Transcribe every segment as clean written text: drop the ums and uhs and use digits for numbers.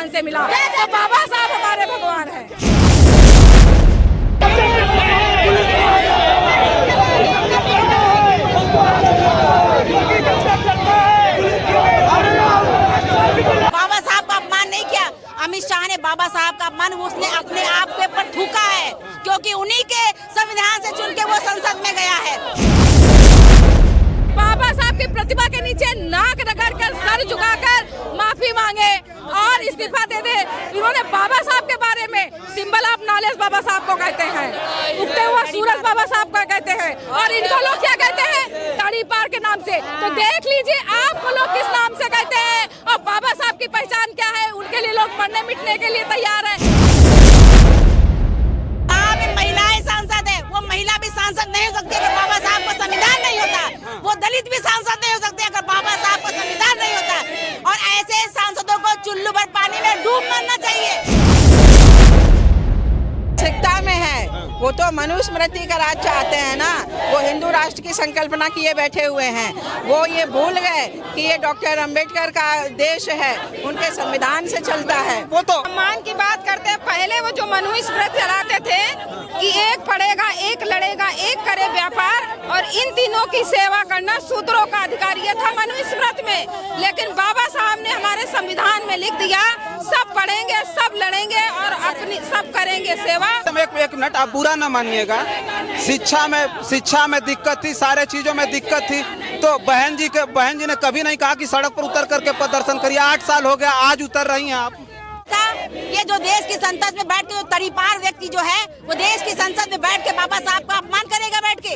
संविधान से मिला। तो बाबा साहब हमारे भगवान हैं। बाबा साहब का अपमान नहीं किया अमित शाह ने। बाबा साहब का अपमान उसने अपने आप के ऊपर थूका है, क्योंकि उन्हीं के संविधान से चुन के वो संसद में गया है। बाबा साहब की प्रतिभा के नीचे नाक रगड़कर सर झुकाकर माफी मांगे और इस्तीफा दे दे। इन्होंने बाबा साहब के बारे में सिंबल ऑफ नॉलेज बाबा साहब को कहते हैं, उगते हुआ सूरज बाबा साहब को कहते हैं, और इनको लोग क्या कहते हैं? ताड़ी पार के नाम से। तो देख लीजिए आपको लोग किस नाम से कहते हैं और बाबा साहब की पहचान क्या है। उनके लिए लोग मरने मिटने के लिए तैयार है। महिलाएं सांसद है, वो महिला भी सांसद नहीं हो सकती अगर बाबा साहब का संविधान नहीं होता। वो दलित भी सांसद नहीं हो सकते अगर बाबा साहब का संविधान नहीं होता। और ऐसे सांसदों को चुल्लू भर पानी में डूब मरना चाहिए। मानसिकता में है, वो तो मनुस्मृति का राज चाहते हैं ना। वो हिंदू राष्ट्र की संकल्पना किए बैठे हुए हैं। वो ये भूल गए कि ये डॉक्टर अंबेडकर का देश है, उनके संविधान से चलता है। वो तो सम्मान की बात करते हैं। पहले वो जो मनुस्मृति चलाते थे कि एक पढ़ेगा, एक लड़ेगा, एक करे व्यापार, और इन तीनों की सेवा करना शूद्रों का अधिकार, ये था मनुस्मृति में। लेकिन बाबा साहब ने हमारे संविधान में लिख दिया, सब पढ़ेंगे, सब लड़ेंगे और अपनी सब करेंगे सेवा। एक मिनट, आप बुरा न मानिएगा। शिक्षा में दिक्कत थी, सारे चीजों में दिक्कत थी, तो बहन जी ने कभी नहीं कहा कि सड़क पर उतर करके प्रदर्शन करिए। 8 साल हो गया, आज उतर रही हैं आप। ये जो देश की संसद में बैठ के जो तड़ीपार व्यक्ति जो है, वो देश की संसद में बैठ के बाबा साहब का अपमान करेगा। बैठ के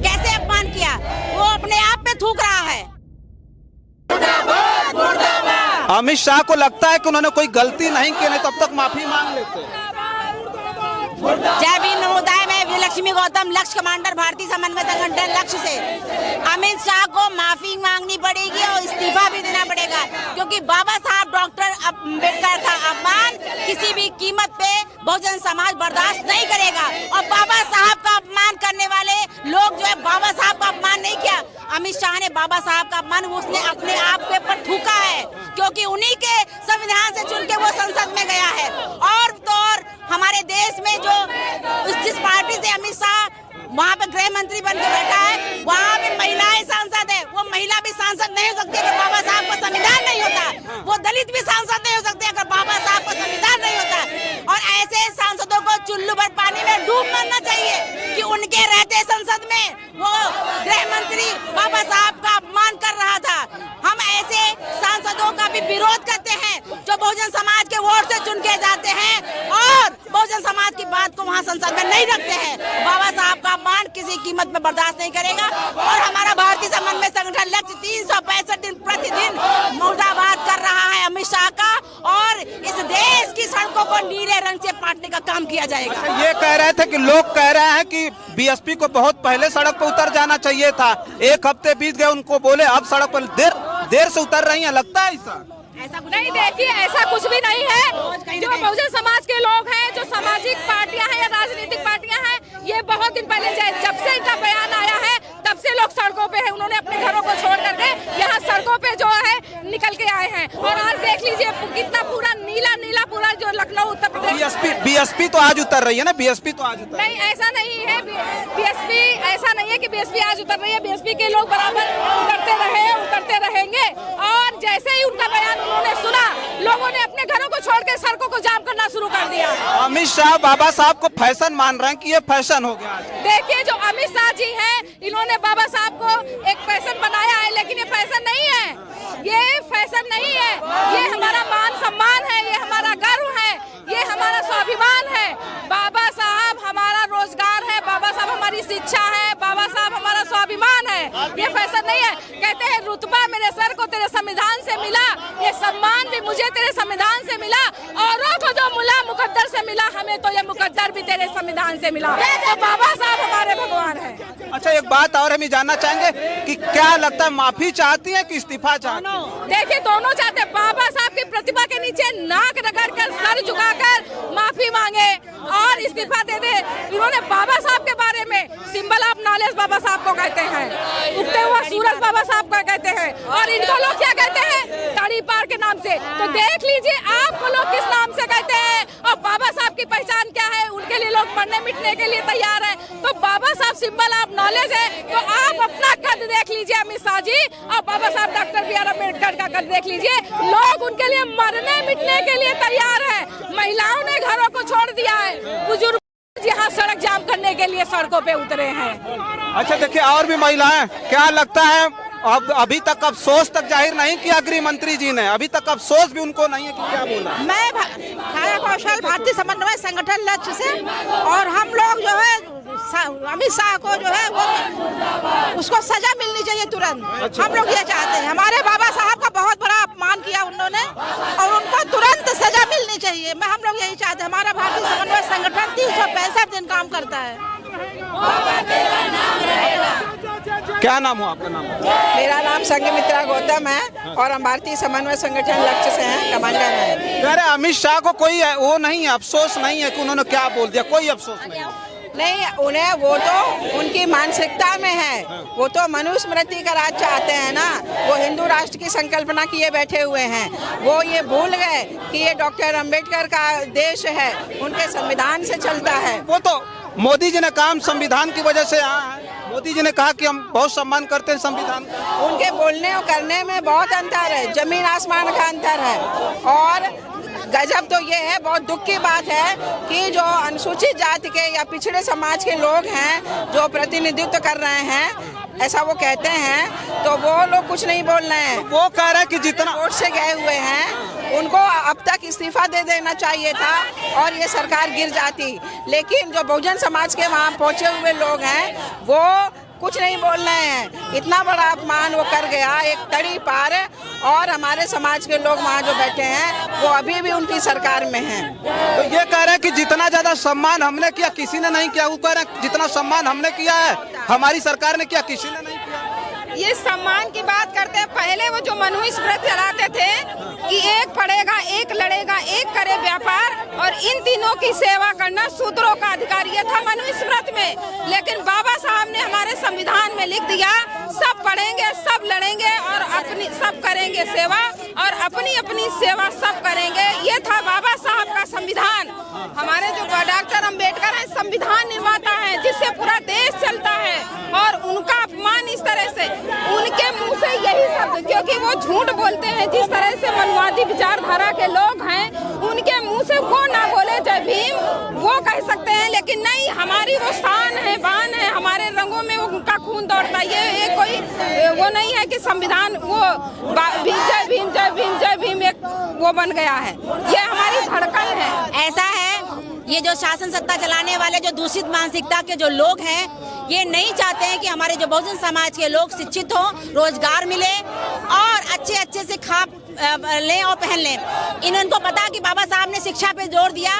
कैसे अपमान किया? वो अपने आप पे थूक रहा है। अमित शाह को लगता है कि उन्होंने कोई गलती नहीं की, नहीं तब तक माफी मांग लेते। जय भीम नमोदाय। मैं विजयलक्ष्मी गौतम, लक्ष्य कमांडर, भारतीय समन्वय संगठन लक्ष्य से। अमित शाह को माफी मांगनी पड़ेगी और इस्तीफा भी देना पड़ेगा, क्योंकि बाबा साहब डॉक्टर अम्बेडकर का अपमान किसी भी कीमत पे बहुजन समाज बर्दाश्त नहीं करेगा। और बाबा साहब का अपमान करने वाले लोग जो है, बाबा साहब का अपमान नहीं किया अमित शाह ने। बाबा साहब का अपमान उसने अपने आप के ऊपर थूका है, क्योंकि उन्हीं के संविधान से चुन के वो संसद में गया है। और तो और हमारे देश में जो जिस पार्टी से अमित शाह वहाँ पे गृह मंत्री बन के बैठा है, वहाँ पे महिलाएं सांसद है। वो महिला भी सांसद नहीं हो सकती अगर बाबा साहब का संविधान नहीं होता। वो दलित भी सांसद नहीं हो सकते अगर बाबा साहब का संविधान नहीं होता। और ऐसे सांसदों को चुल्लू भर पानी में डूब मरना चाहिए कि उनके रहते संसद में वो गृह मंत्री बाबा साहब का अपमान कर रहा था। हम ऐसे सांसदों का भी विरोध करते हैं जो बहुजन समाज के वोट से चुन के जाते हैं और बहुजन समाज की बात को वहाँ संसद में नहीं रखते हैं। बाबा साहब का अपमान किसी कीमत में बर्दाश्त नहीं करेगा। और हमारा भारतीय समन्वय संगठन लक्ष्य 365 दिन प्रतिदिन मुर्दाबाद कर रहा है अमित शाह का, और इस देश की सड़कों को नीले रंग से पाटने का काम किया जाएगा। ये कह रहे थे कि लोग कह रहे हैं कि बीएसपी को बहुत पहले सड़क पर उतर जाना चाहिए था। 1 हफ्ते बीत गए, उनको बोले अब सड़क पर देर से उतर रही हैं। लगता है ऐसा नहीं। देखिए, ऐसा कुछ भी नहीं है। जो बहुजन समाज के लोग हैं, जो सामाजिक पार्टियां हैं या राजनीतिक पार्टियां हैं, ये बहुत दिन पहले जब से इनका बयान आया है तब से लोग सड़कों पे हैं। उन्होंने अपने घरों को छोड़ करके यहाँ सड़कों पे जो है निकल के आए हैं। और आज देख लीजिए कितना पूरा नीला पूरा जो लखनऊ उत्तर प्रदेश। बीएसपी तो आज उतर रही है ना। बीएसपी तो आज उतर नहीं, ऐसा नहीं है। बीएसपी ऐसा नहीं है कि बीएसपी आज उतर रही है। बीएसपी के लोग बराबर उतरते रहेंगे। और जैसे ही उनका बयान उन्होंने सुना, लोगों ने अपने घरों को छोड़ के सड़कों को जाम करना शुरू कर दिया। अमित शाह बाबा साहब को फैशन मान रहे हैं कि ये फैशन हो गया। देखिए, जो अमित शाह जी हैं, इन्होंने बाबा साहब को एक फैशन बनाया है, लेकिन ये फैशन नहीं है। ये फैशन नहीं है। ये हमारा मान सम्मान है, ये हमारा गर्व है, ये हमारा स्वाभिमान है। बाबा साहब हमारा रोजगार है, बाबा साहब हमारी शिक्षा है, बाबा साहब हमारा स्वाभिमान है। ये फैशन नहीं है। कहते हैं रुतबा मेरे सर को तेरे संविधान से मिला, ये सम्मान भी मुझे तेरे संविधान से मिला। औरों को जो मुला मुकद्दर से मिला, हमें तो ये मुकद्दर भी तेरे संविधान से मिला। तो बाबा साहब हमारे भगवान हैं। अच्छा, एक बात और हम जानना चाहेंगे कि क्या लगता है, माफी चाहती है कि इस्तीफा चाहती है? देखिए, दोनों चाहते हैं। बाबा साहब की प्रतिभा के नीचे नाक रगड़कर सर झुकाकर माफी मांगे और इस्तीफा दे दे। इन्होंने बाबा साहब के बारे में सिंबल ऑफ नॉलेज बाबा साहब को कहते हैं, उगते हुआ सूरज बाबा साहब को कहते हैं, और इनको लोग क्या कहते हैं? तड़ी पार के नाम से। तो देख लीजिए आपको लोग किस नाम से कहते हैं और बाबा साहब की पहचान क्या है, उनके लिए लोग मरने मिटने के लिए तैयार है। तो बाबा साहब सिंबल ऑफ नॉलेज है, तो आप अपना कद देख लीजिए अमित शाह जी, और बाबा साहब डॉक्टर बी आर अम्बेडकर का कद देख लीजिए। लोग उनके लिए मरने मिटने के लिए तैयार है। महिलाओं ने घरों को छोड़ दिया है, बुजुर्ग यहाँ सड़क जाम करने के लिए सड़कों पे उतरे हैं। अच्छा देखिए, और भी महिलाएं, क्या लगता है अब अभी तक अफसोस तक जाहिर नहीं किया गृह मंत्री जी ने, अभी तक अफसोस भी उनको नहीं है कि क्या बोला? मैं छाया कौशल भारतीय समन्वय संगठन लक्ष्य से, और हम लोग जो है अमित शाह को जो है वो उसको सजा मिलनी चाहिए तुरंत। अच्छा। हम लोग ये चाहते हैं, हमारे बाबा साहब का बहुत बड़ा अपमान किया उन्होंने और उनको तुरंत सजा मिलनी चाहिए। हम लोग यही चाहते हैं। हमारा भारतीय समन्वय संगठन 365 दिन काम करता है। क्या नाम हुआ आपका? नाम? मेरा नाम संघमित्रा गौतम है और हम भारतीय समन्वय संगठन लक्ष्य से हैं, कमांडर हैं। कह रहे अमित शाह को कोई वो नहीं है, अफसोस नहीं है कि उन्होंने क्या बोल दिया, कोई अफसोस नहीं। नहीं, उन्हें वो तो उनकी मानसिकता में है, वो तो मनुस्मृति का राज चाहते हैं ना। वो हिंदू राष्ट्र की संकल्पना किए बैठे हुए हैं। वो ये भूल गए कि ये डॉक्टर अम्बेडकर का देश है, उनके संविधान से चलता है। वो तो मोदी जी ने काम संविधान की वजह से यहाँ है। मोदी जी ने कहा कि हम बहुत सम्मान करते हैं संविधान का। उनके बोलने और करने में बहुत अंतर है, जमीन आसमान का अंतर है। और गजब तो ये है, बहुत दुख की बात है कि जो अनुसूचित जाति के या पिछड़े समाज के लोग हैं जो प्रतिनिधित्व कर रहे हैं, ऐसा वो कहते हैं, तो वो लोग कुछ नहीं बोल रहे हैं। वो कह रहे हैं कि जितना वोट से गए हुए हैं, उनको अब तक इस्तीफा दे देना चाहिए था और ये सरकार गिर जाती। लेकिन जो बहुजन समाज के वहाँ पहुँचे हुए लोग हैं वो कुछ नहीं बोल रहे हैं। इतना बड़ा अपमान वो कर गया, एक तड़ी पार, और हमारे समाज के लोग वहाँ जो बैठे हैं वो अभी भी उनकी सरकार में हैं। तो ये कह रहे हैं कि जितना ज्यादा सम्मान हमने किया किसी ने नहीं किया। वो कह रहे हैं जितना सम्मान हमने किया है हमारी सरकार ने किया, किसी ने नहीं किया। ये सम्मान की बात करते हैं। पहले वो जो मनुस्मृति चलाते थे कि एक पढ़ेगा, एक लड़ेगा, एक करे व्यापार, और इन तीनों की सेवा करना शूद्रों का अधिकार, ये था मनुस्मृति में। लेकिन बाबा साहब ने हमारे संविधान में लिख दिया, सब पढ़ेंगे, सब लड़ेंगे और अपनी सब करेंगे सेवा, और अपनी अपनी सेवा सब करेंगे। ये था बाबा साहब का संविधान। हमारे जो डॉक्टर अम्बेडकर है संविधान निर्माता है, जिससे पूरा देश चलता है, और उनका अपमान इस तरह से, उनके मुंह से यही शब्द, क्योंकि वो झूठ बोलते हैं, जिस तरह से मनवादी विचारधारा के लोग हैं उनके मुंह से वो ना बोले जय भीम, वो कह सकते हैं, लेकिन नहीं, हमारी वो शान है, बान है, हमारे रंगों में वो उनका खून दौड़ता है। ये कोई वो नहीं है कि संविधान वो जय भीम जय भीम जय भीम एक वो बन गया है। ये हमारी धड़कन है। ऐसा है, ये जो शासन सत्ता चलाने वाले जो दूषित मानसिकता के जो लोग हैं, ये नहीं चाहते हैं कि हमारे जो बहुजन समाज के लोग शिक्षित हों, रोजगार मिले और अच्छे से खा लें और पहन लें। इनको पता कि बाबा साहब ने शिक्षा पे जोर दिया।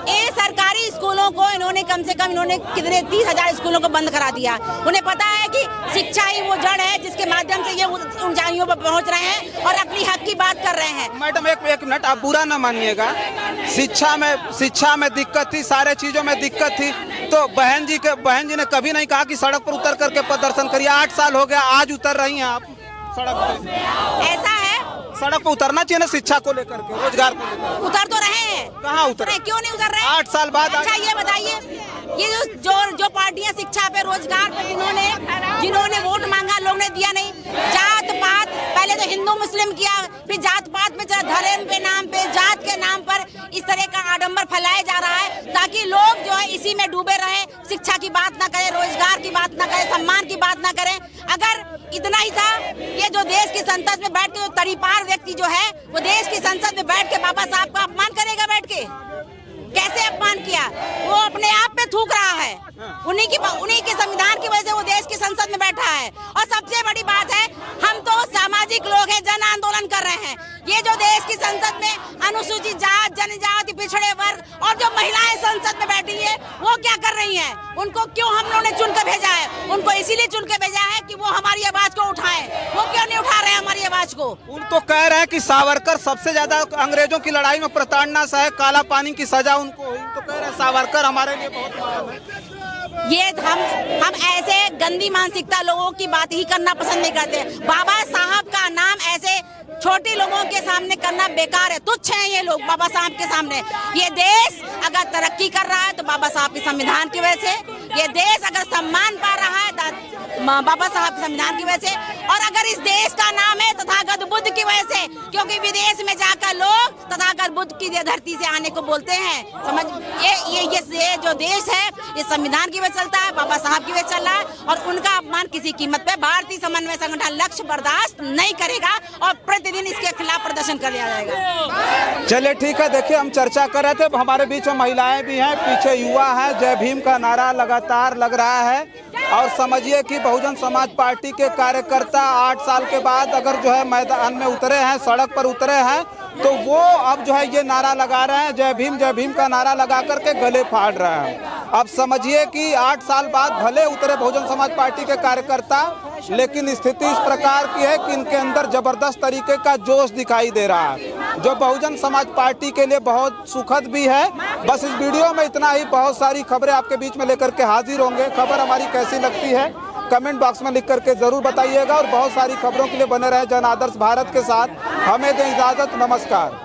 ये सरकारी स्कूलों को इन्होंने कम से कम कितने 30,000 स्कूलों को बंद करा दिया। उन्हें पता है कि शिक्षा ही वो जड़ है जिसके माध्यम से ये ऊंचाइयों पर पहुंच रहे हैं और अपनी हक की बात कर रहे हैं। मैडम एक मिनट, आप बुरा ना मानिएगा। शिक्षा में दिक्कत थी, सारे चीजों में दिक्कत थी, तो बहन जी ने कभी नहीं कहा कि सड़क पर उतर करके प्रदर्शन करिए। 8 साल हो गया, आज उतर रही हैं आप सड़क पे। ऐसा है, सड़क पे उतरना चाहिए ना, शिक्षा को लेकर के, रोजगार को लेकर। उतर तो रहे हैं, कहाँ उतर रहे? क्यों नहीं उतर रहे? 8 साल बाद। अच्छा ये बताइए, ये जो पार्टियां शिक्षा पे, रोजगार पे जिन्होंने वोट मांगा, लोग ने दिया नहीं। जात पात, पहले तो हिंदू मुस्लिम किया, फिर जात पात पे, धर्म पे नाम पे, जात के नाम पर इस तरह का आडंबर फैलाया जा रहा है ताकि लोग जो है इसी में डूबे रहे, शिक्षा की बात ना करें, रोजगार की बात ना करें, सम्मान की बात ना करें। अगर इतना ही था, ये जो देश की संसद में बैठ के जो तड़ीपार व्यक्ति जो है वो देश की संसद में बैठ के बाबा साहब का अपमान करेगा। बैठ के कैसे अपमान किया? वो अपने आप पे थूक रहा है। उन्हीं के संविधान की वजह से वो देश की संसद में बैठा है। और सबसे बड़ी बात है, हम तो सामाजिक लोग हैं, जन आंदोलन कर रहे हैं। ये जो देश की संसद में अनुसूचित जात, जनजाति, पिछड़े वर्ग और जो महिलाएं संसद में बैठी है, वो क्या कर रही हैं? उनको क्यों हम लोगों ने चुन कर भेजा है? उनको इसीलिए चुन के भेजा है कि वो हमारी आवाज को उठाएं। वो क्यों नहीं उठा रहे हैं हमारी आवाज को? उन तो कह रहे हैं कि सावरकर सबसे ज्यादा अंग्रेजों की लड़ाई में प्रताड़ना सहे, काला पानी की सजा उनको हुई। तो कह रहे हैं सावरकर हमारे लिए बहुत महान है। ये हम ऐसे गंदी मानसिकता लोगों की बात ही करना पसंद नहीं करते। बाबा साहब का नाम ऐसे छोटे लोगों के सामने करना बेकार है, तुच्छ हैं ये लोग बाबा साहब के सामने। ये देश अगर तरक्की कर रहा है तो बाबा साहब के संविधान की वजह से, ये देश अगर सम्मान पा रहा है बाबा साहब के संविधान की वजह से, और अगर इस देश का नाम है तथागत बुद्ध की वजह से, क्योंकि विदेश में जाकर लोग तथागत बुद्ध की धरती से आने को बोलते हैं। समझ ये जो देश है ये संविधान की वजह चलता है, बाबा साहब की वजह चल रहा है, और उनका अपमान किसी कीमत पे भारतीय समन्वय संगठन लक्ष्य बर्दाश्त नहीं करेगा और प्रतिदिन इसके खिलाफ प्रदर्शन कर लिया जाएगा। चलिए ठीक है, देखिए हम चर्चा कर रहे थे, हमारे बीच में महिलाएं भी हैं, पीछे युवा है। जय भीम का नारा लगातार लग रहा है और समझिए कि बहुजन समाज पार्टी के कार्यकर्ता 8 साल के बाद अगर जो है मैदान में उतरे हैं, सड़क पर उतरे हैं, तो वो अब जो है ये नारा लगा रहे हैं, जय भीम का नारा लगा करके गले फाड़ रहे हैं। अब समझिए कि 8 साल बाद भले उतरे बहुजन समाज पार्टी के कार्यकर्ता, लेकिन स्थिति इस प्रकार की है कि इनके अंदर जबरदस्त तरीके का जोश दिखाई दे रहा है, जो बहुजन समाज पार्टी के लिए बहुत सुखद भी है। बस इस वीडियो में इतना ही, बहुत सारी खबरें आपके बीच में लेकर के हाजिर होंगे। खबर हमारी कैसी लगती है कमेंट बॉक्स में लिख करके जरूर बताइएगा, और बहुत सारी खबरों के लिए बने रहे जन आदर्श भारत के साथ। हमें दें इजाजत, नमस्कार।